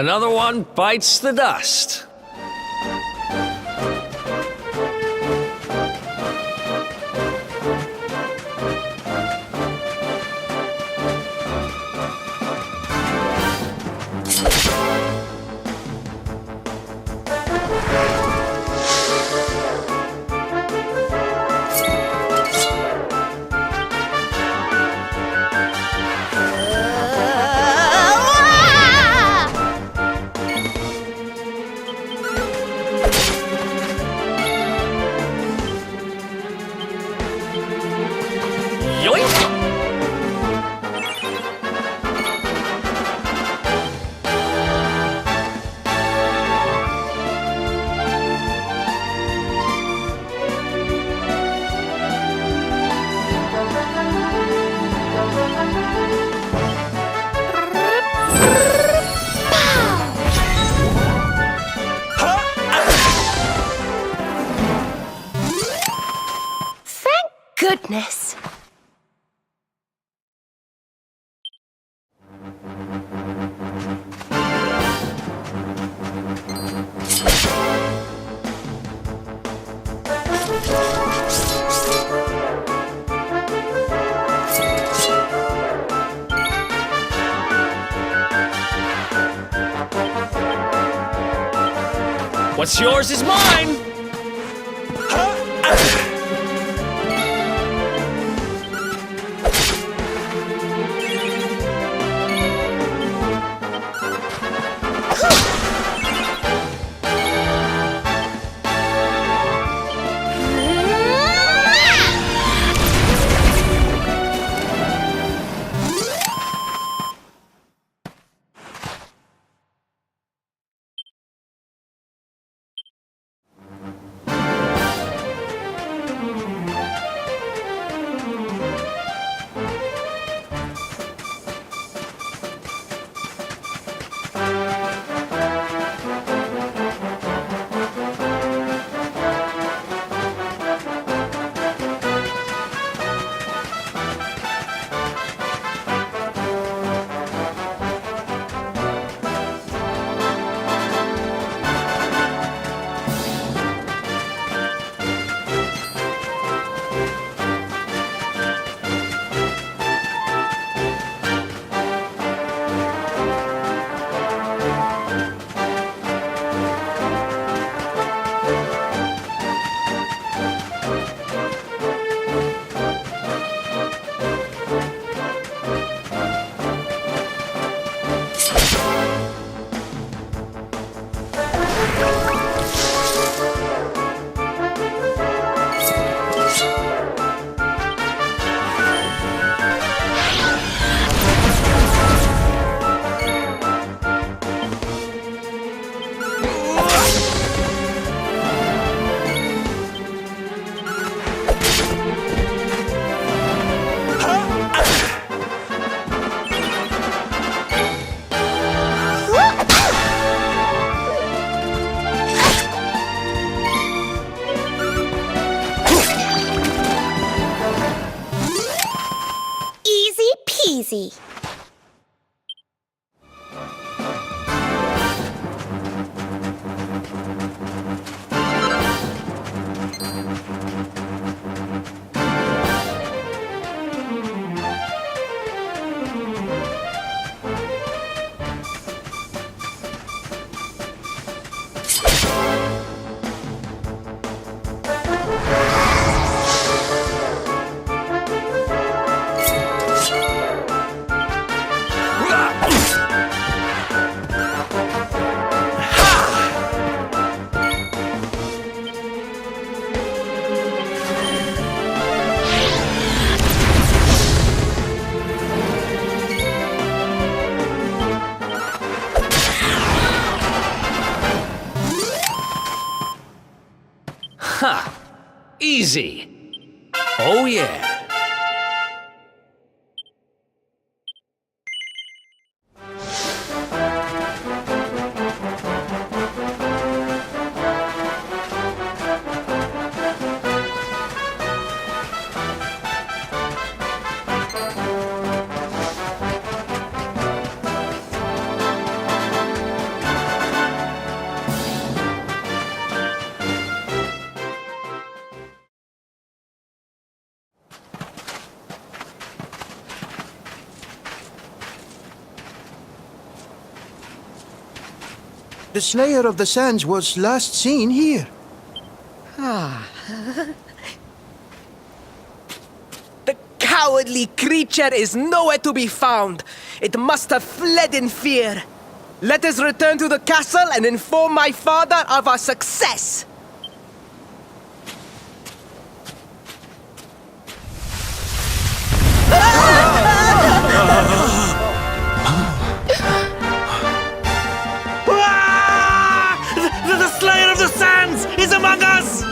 Another one bites the dust. Goodness. What's yours is mine! Easy. Ha! Easy. Oh, yeah. The Slayer of the Sands was last seen here. The cowardly creature is nowhere to be found. It must have fled in fear. Let us return to the castle and inform my father of our success. The Slayer of the Sands is among us!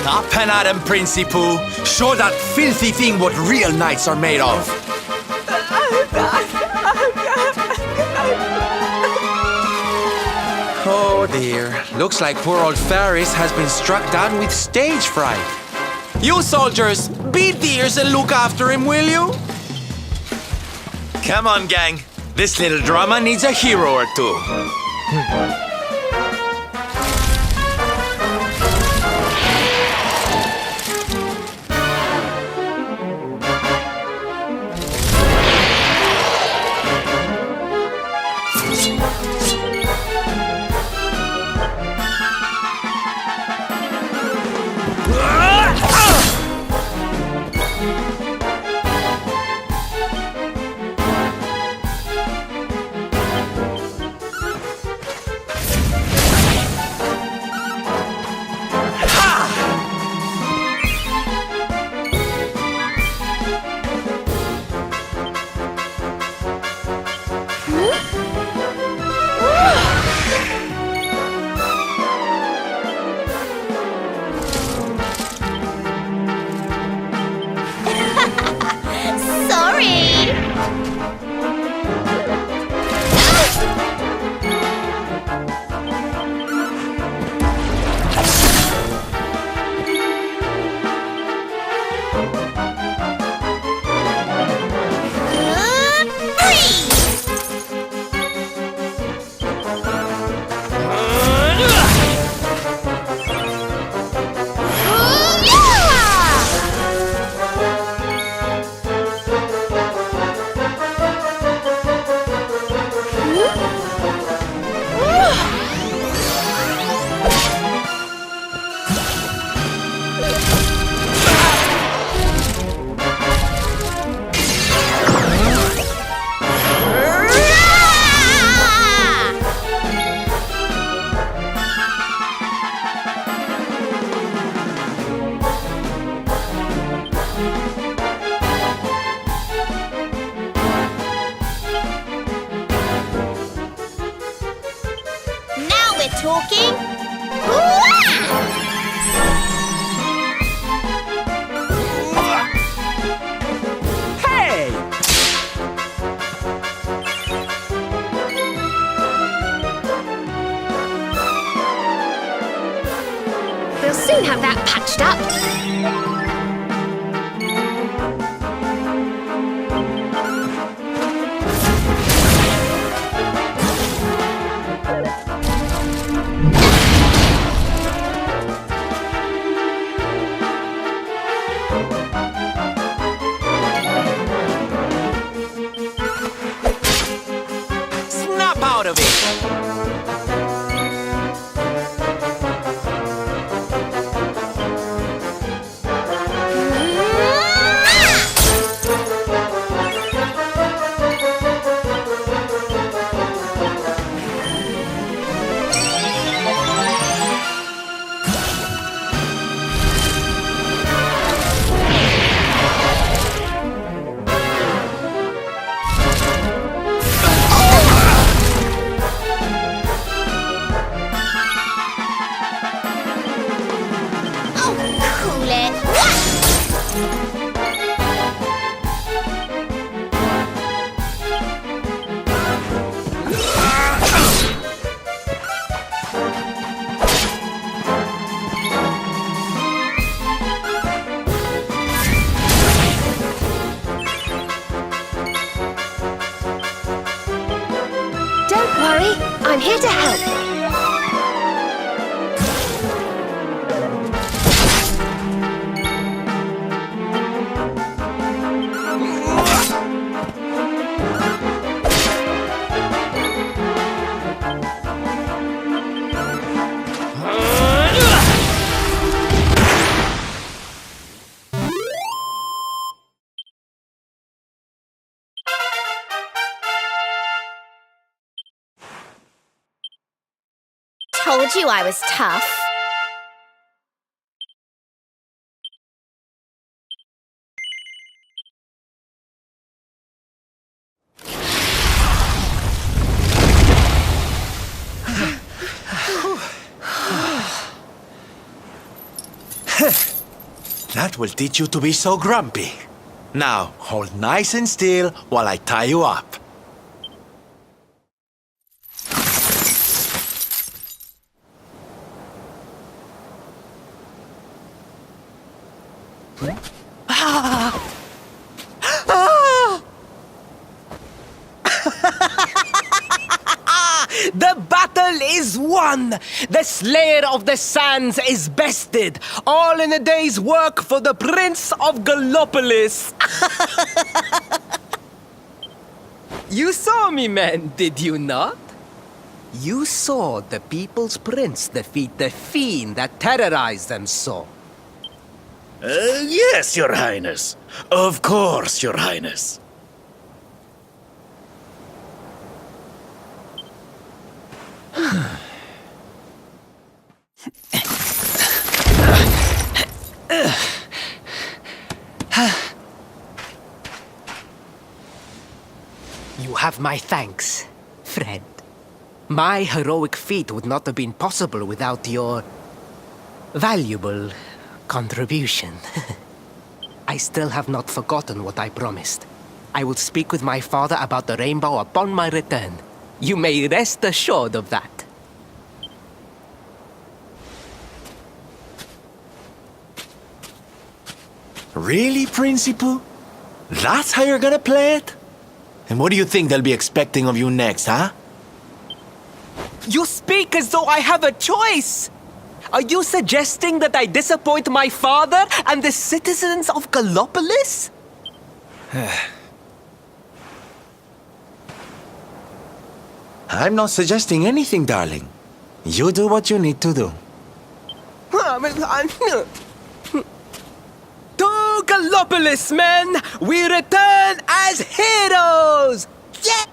Up and at him, Principal. Show that filthy thing what real knights are made of. Oh dear. Looks like poor old Ferris has been struck down with stage fright. You soldiers, beat the ears and look after him, will you? Come on, gang. This little drama needs a hero or two. Talking? Hey! We'll soon have that patched up. Out of it. Don't worry, I'm here to help. Told you I was tough. That will teach you to be so grumpy. Now, hold nice and still while I tie you up. The battle is won! The Slayer of the Sands is bested! All in a day's work for the Prince of Gallopolis! You saw me, men, did you not? You saw the People's Prince defeat the fiend that terrorized them so. Yes, Your Highness. Of course, Your Highness. You have my thanks, friend. My heroic feat would not have been possible without your valuable contribution. I still have not forgotten what I promised. I will speak with my father about the rainbow upon my return. You may rest assured of that. Really, Principal? That's how you're gonna play it? And what do you think they'll be expecting of you next, huh? You speak as though I have a choice! Are you suggesting that I disappoint my father and the citizens of Gallopolis? I'm not suggesting anything, darling. You do what you need to do. To Gallopolis, men! We return as heroes! Yeah!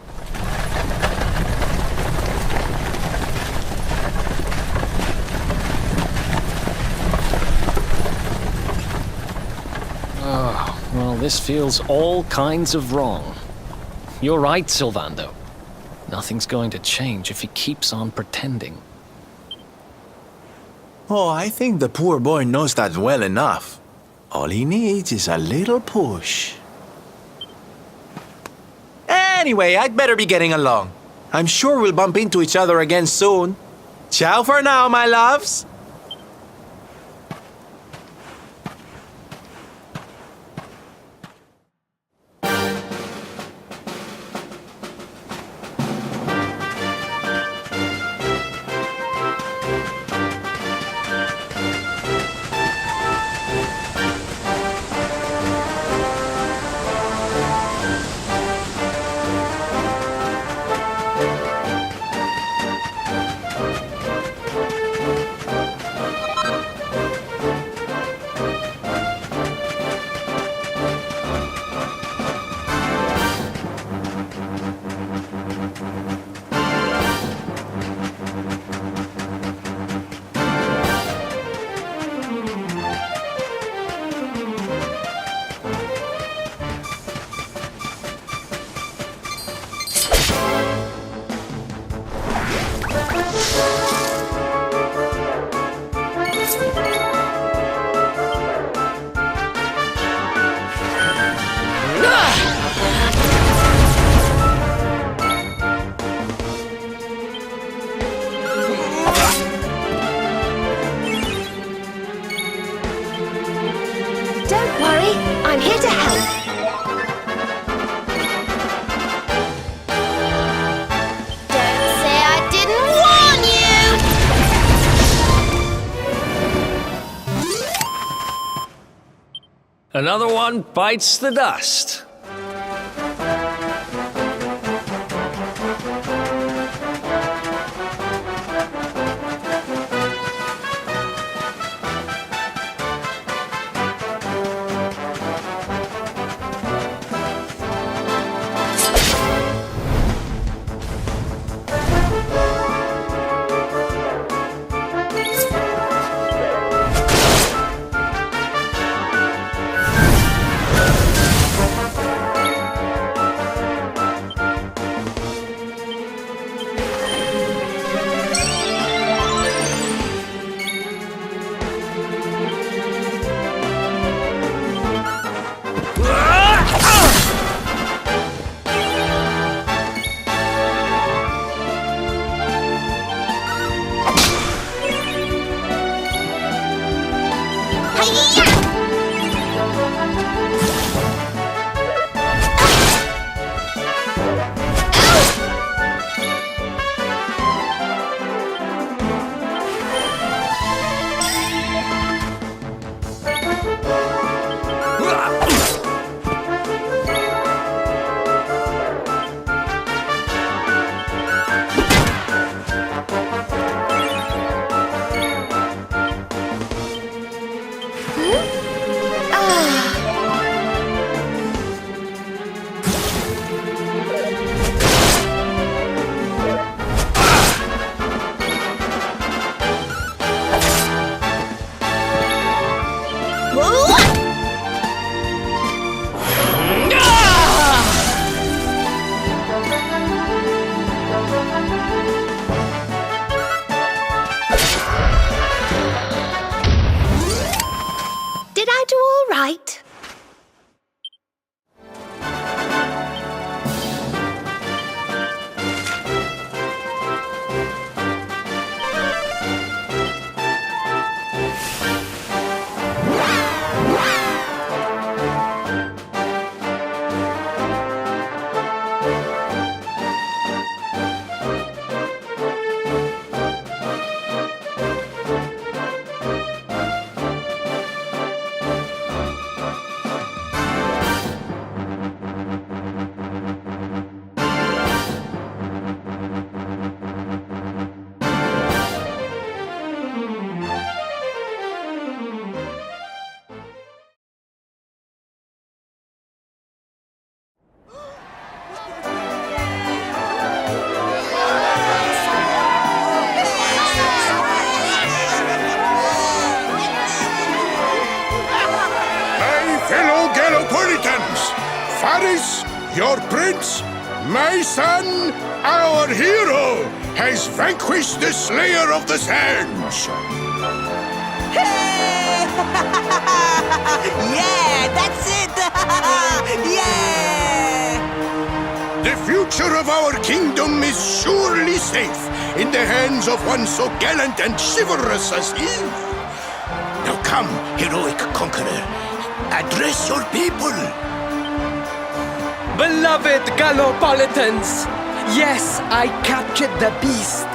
Oh, well, this feels all kinds of wrong. You're right, Sylvando. Nothing's going to change if he keeps on pretending. Oh, I think the poor boy knows that well enough. All he needs is a little push. Anyway, I'd better be getting along. I'm sure we'll bump into each other again soon. Ciao for now, my loves. Don't worry, I'm here to help. Don't say I didn't warn you! Another one bites the dust. Galopolitans! Faris, your prince, my son, our hero, has vanquished the Slayer of the Sands! Yeah, that's it! Yeah! The future of our kingdom is surely safe in the hands of one so gallant and chivalrous as he. Now come, heroic conqueror, address your people. Beloved Galopolitans, yes, I captured the beast,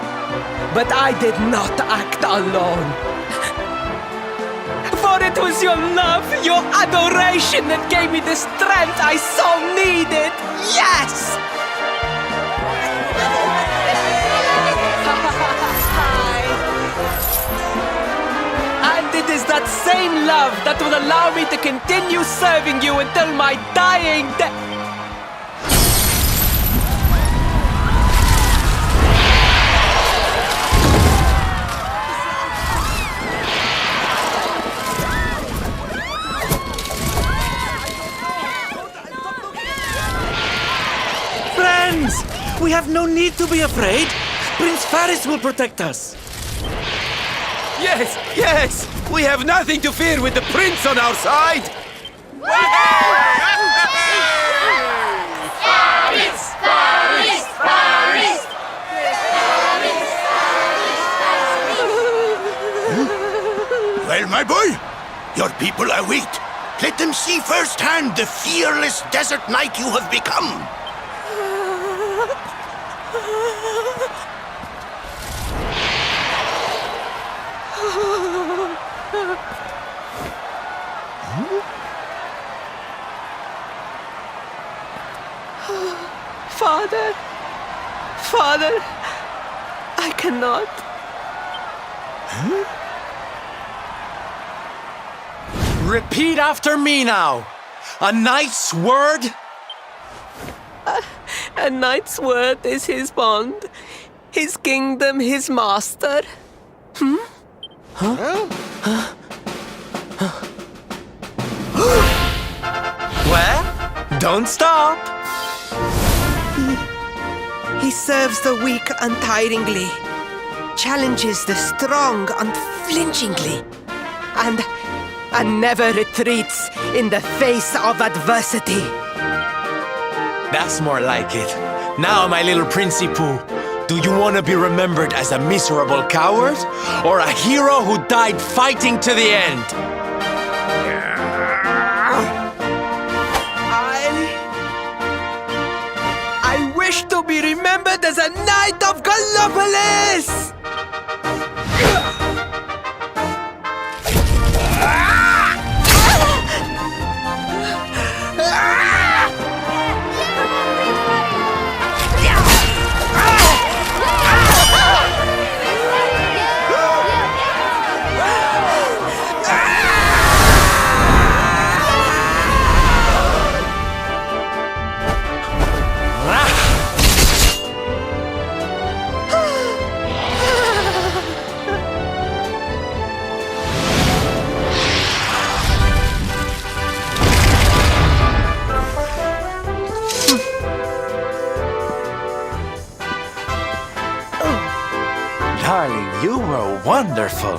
but I did not act alone. For it was your love, your adoration that gave me the strength I so needed. Yes! And it is that same love that will allow me to continue serving you until my dying day. Friends! We have no need to be afraid. Prince Faris will protect us. Yes, yes! We have nothing to fear with the prince on our side! Well, my boy, your people await. Let them see firsthand the fearless desert knight you have become. Father, Father, I cannot. Repeat after me now. A knight's word? A knight's word is his bond, his kingdom, his master. Well, don't stop. He serves the weak untiringly, challenges the strong unflinchingly, and never retreats in the face of adversity. That's more like it. Now, my little Princey Pooh, do you want to be remembered as a miserable coward or a hero who died fighting to the end? I wish to be remembered as a knight of Gallopolis! Darling, you were wonderful.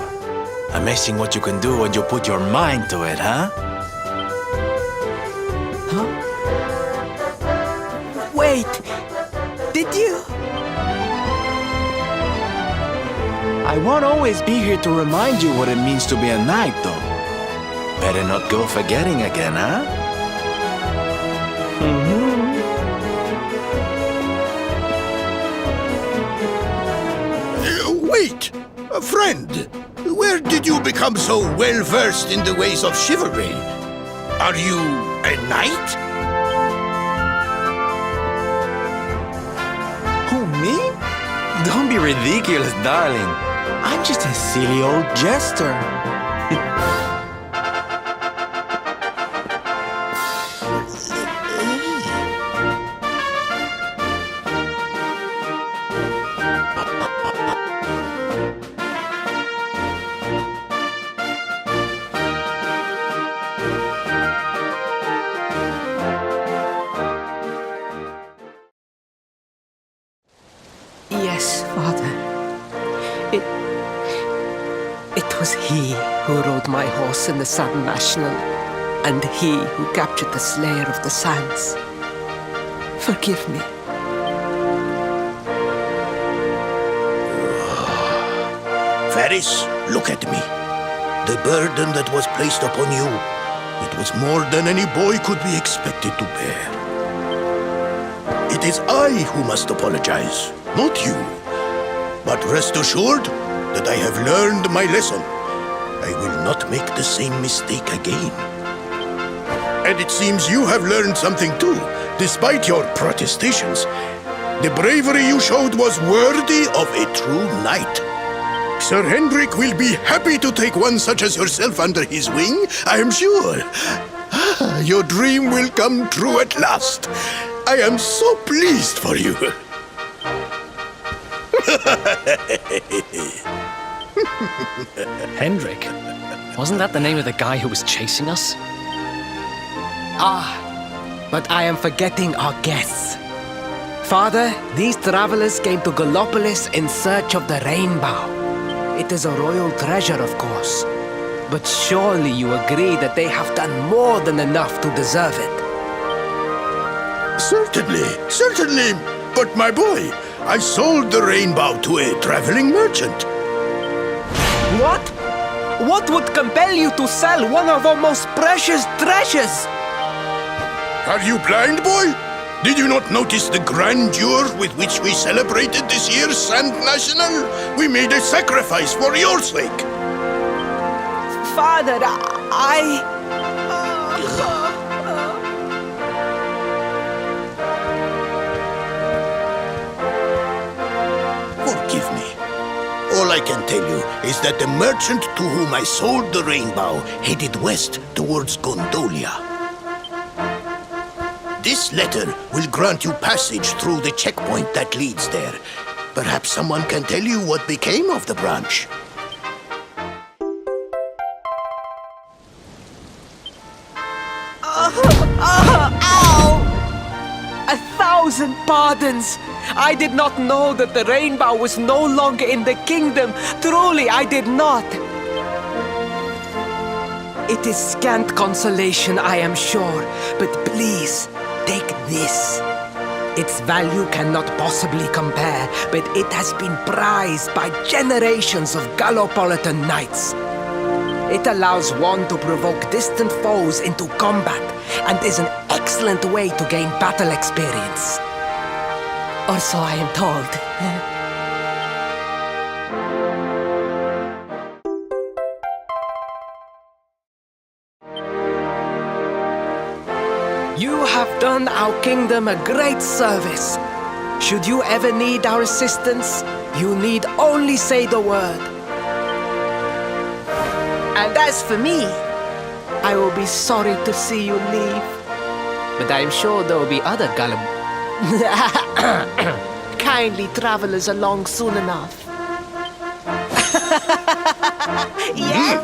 Amazing what you can do when you put your mind to it, huh? Wait, did you? I won't always be here to remind you what it means to be a knight, though. Better not go forgetting again, huh? Wait! Friend, where did you become so well-versed in the ways of chivalry? Are you a knight? Who, me? Don't be ridiculous, darling. I'm just a silly old jester. he who rode my horse in the Sun National, and he who captured the Slayer of the Sands. Forgive me. Ferris, look at me. The burden that was placed upon you, it was more than any boy could be expected to bear. It is I who must apologize, not you. But rest assured that I have learned my lesson. I will not make the same mistake again. And it seems you have learned something too, despite your protestations. The bravery you showed was worthy of a true knight. Sir Hendrik will be happy to take one such as yourself under his wing, I am sure. Your dream will come true at last. I am so pleased for you. Hendrik? Wasn't that the name of the guy who was chasing us? But I am forgetting our guests. Father, these travelers came to Gallopolis in search of the rainbow. It is a royal treasure, of course. But surely you agree that they have done more than enough to deserve it. Certainly, certainly. But my boy, I sold the rainbow to a traveling merchant. What? What would compel you to sell one of our most precious treasures? Are you blind, boy? Did you not notice the grandeur with which we celebrated this year's Sand National? We made a sacrifice for your sake. Father, Forgive me. All I can tell you is that the merchant to whom I sold the rainbow headed west towards Gondolia. This letter will grant you passage through the checkpoint that leads there. Perhaps someone can tell you what became of the branch. Ow! 1,000 pardons! I did not know that the rainbow was no longer in the kingdom. Truly, I did not. It is scant consolation, I am sure, but please, take this. Its value cannot possibly compare, but it has been prized by generations of Gallopolitan knights. It allows one to provoke distant foes into combat, and is an excellent way to gain battle experience. Or so I am told. You have done our kingdom a great service. Should you ever need our assistance, you need only say the word. And as for me, I will be sorry to see you leave. But I am sure there will be other kindly travelers along soon enough. Yeah?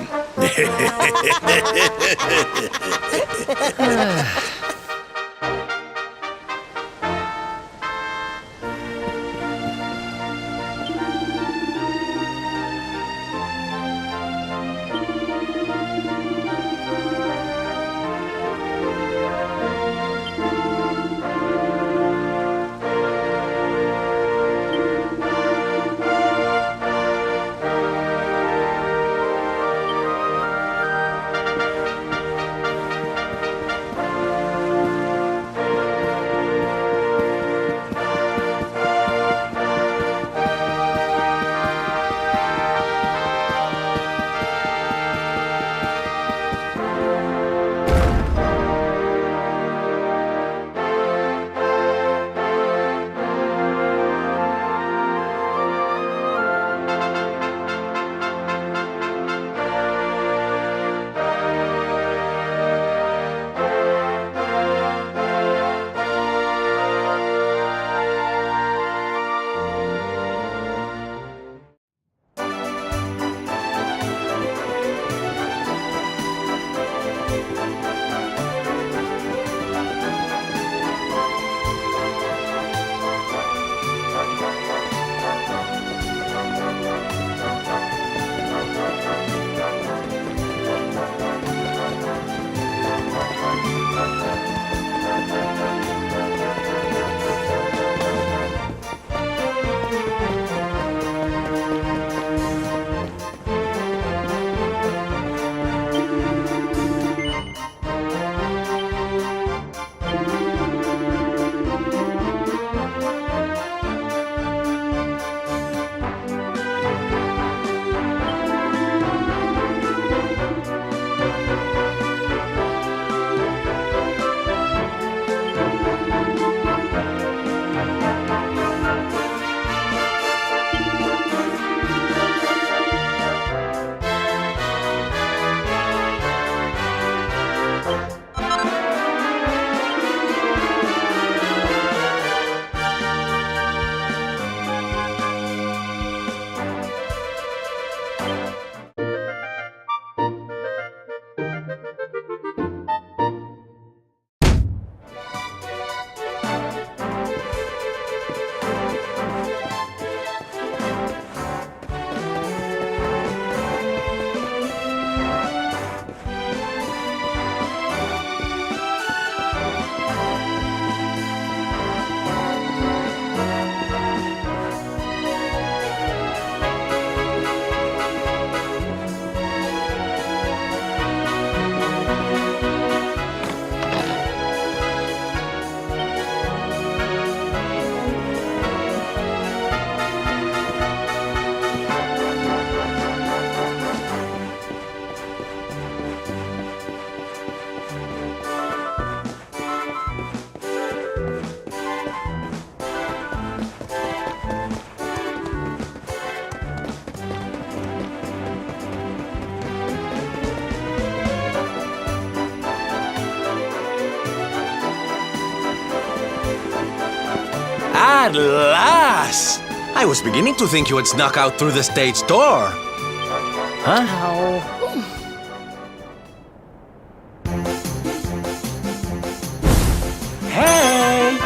At last! I was beginning to think you had snuck out through the stage door. Huh? Hey!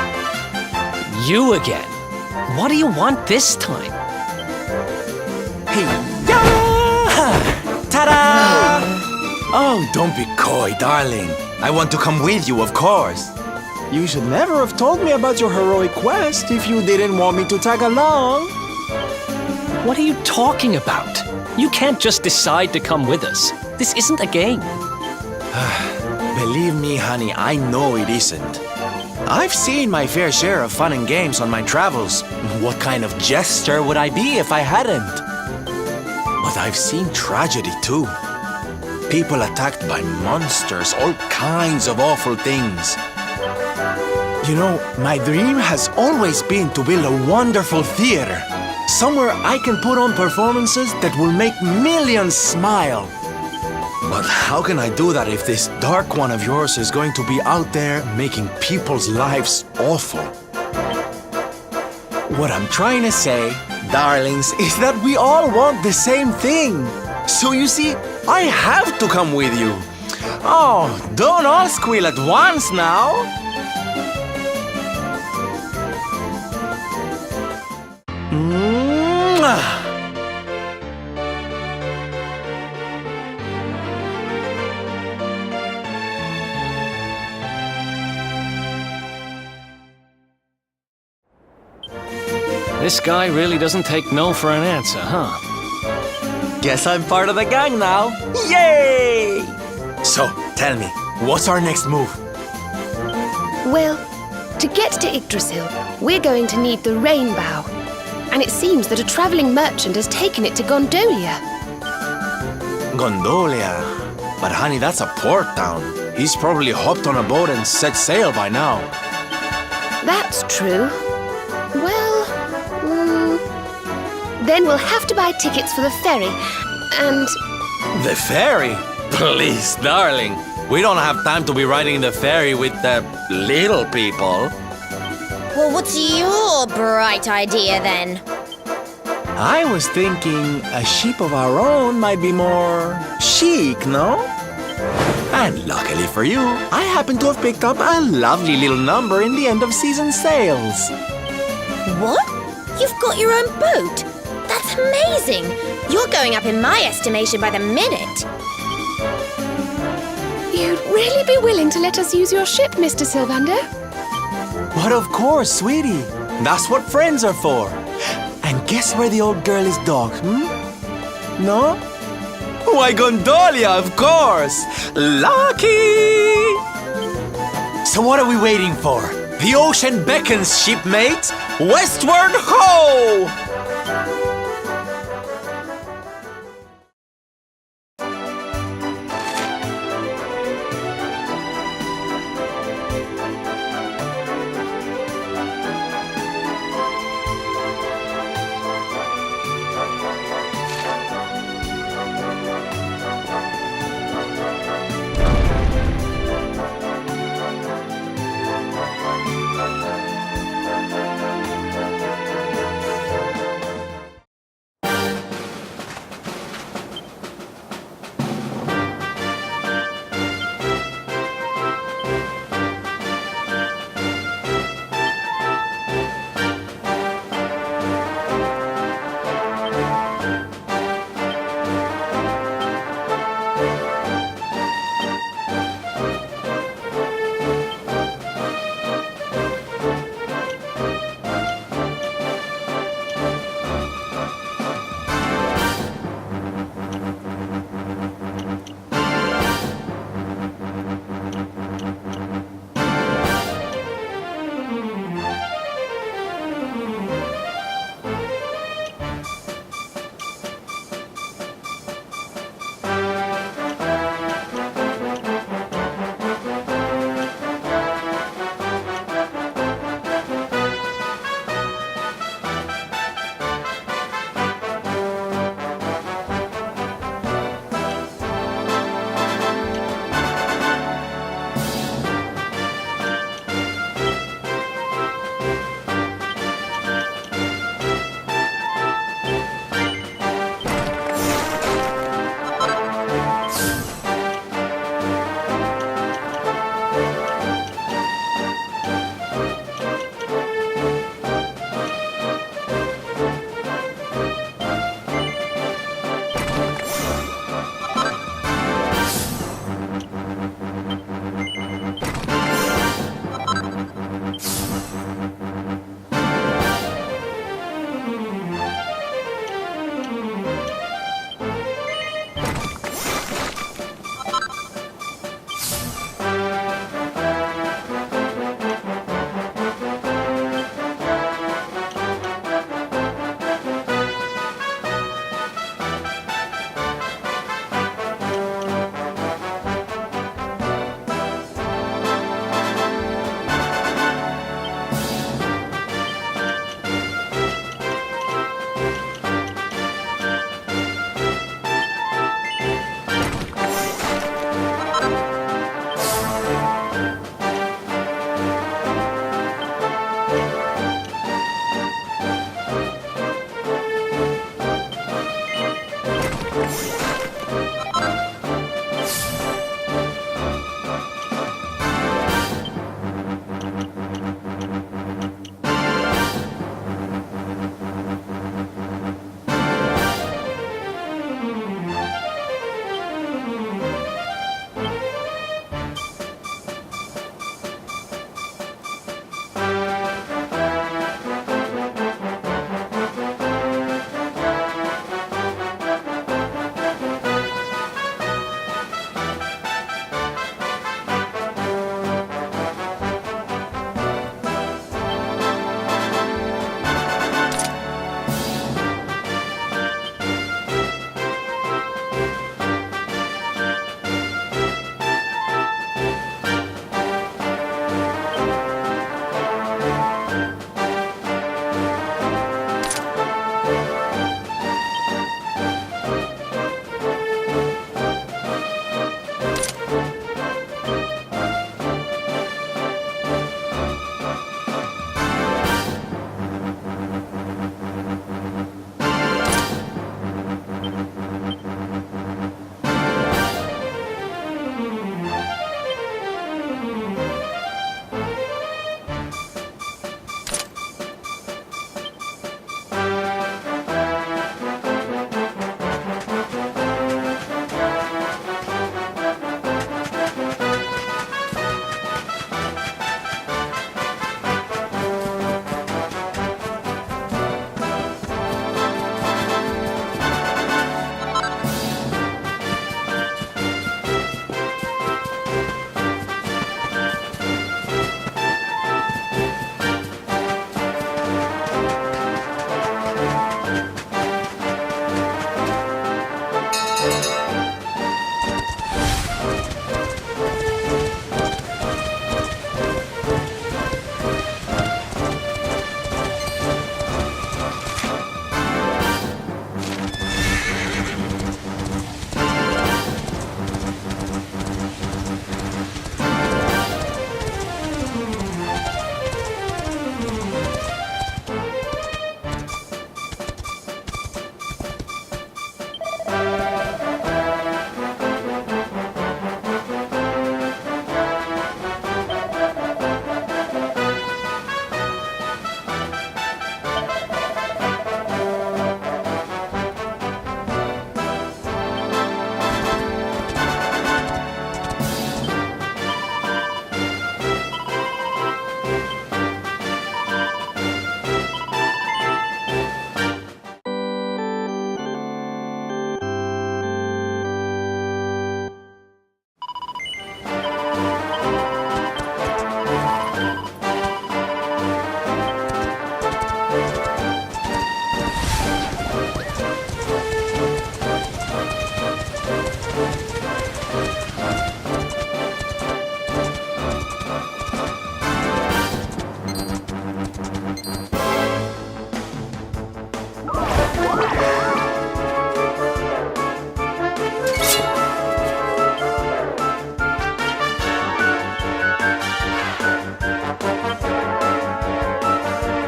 You again? What do you want this time? Hey! Ta-da! Oh, don't be coy, darling. I want to come with you, of course. You should never have told me about your heroic quest if you didn't want me to tag along. What are you talking about? You can't just decide to come with us. This isn't a game. Believe me, honey, I know it isn't. I've seen my fair share of fun and games on my travels. What kind of jester would I be if I hadn't? But I've seen tragedy too. People attacked by monsters, all kinds of awful things. You know, my dream has always been to build a wonderful theater. Somewhere I can put on performances that will make millions smile. But how can I do that if this dark one of yours is going to be out there making people's lives awful? What I'm trying to say, darlings, is that we all want the same thing. So you see, I have to come with you. Oh, don't all squeal at once now. Mwah. This guy really doesn't take no for an answer, huh? Guess I'm part of the gang now. Yay! So, tell me, what's our next move? Well, to get to Yggdrasil, we're going to need the rainbow. And it seems that a traveling merchant has taken it to Gondolia. Gondolia. But honey, that's a port town. He's probably hopped on a boat and set sail by now. That's true. Well, then we'll have to buy tickets for the ferry, and... The ferry? Please, darling. We don't have time to be riding the ferry with the little people. Well, what's your bright idea then? I was thinking a ship of our own might be more chic, no? And luckily for you, I happen to have picked up a lovely little number in the end of season sales. What? You've got your own boat? That's amazing! You're going up in my estimation by the minute. You'd really be willing to let us use your ship, Mr. Sylvander? But of course, sweetie. That's what friends are for. And guess where the old girl is docked, No? Why, Gondolia, of course! Lucky! So what are we waiting for? The ocean beckons, shipmates! Westward ho!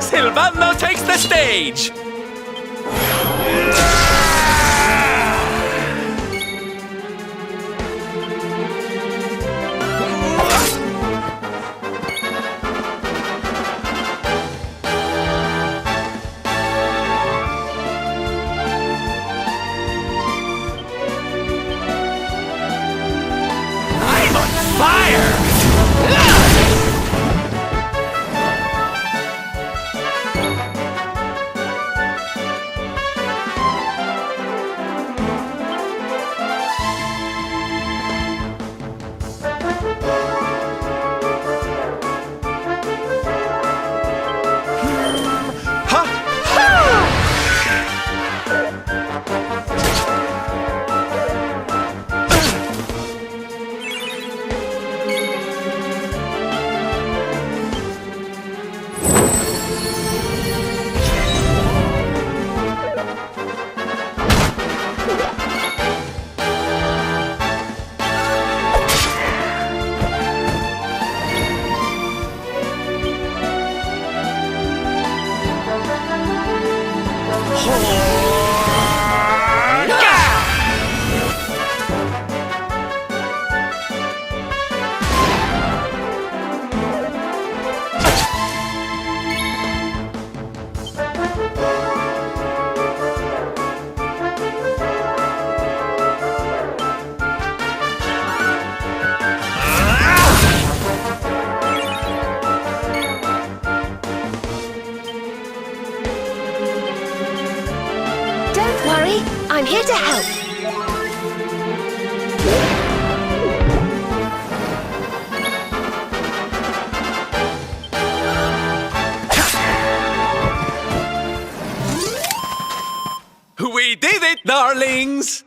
Silvando takes the stage! I'm on fire! Don't worry, I'm here to help. We did it, darlings!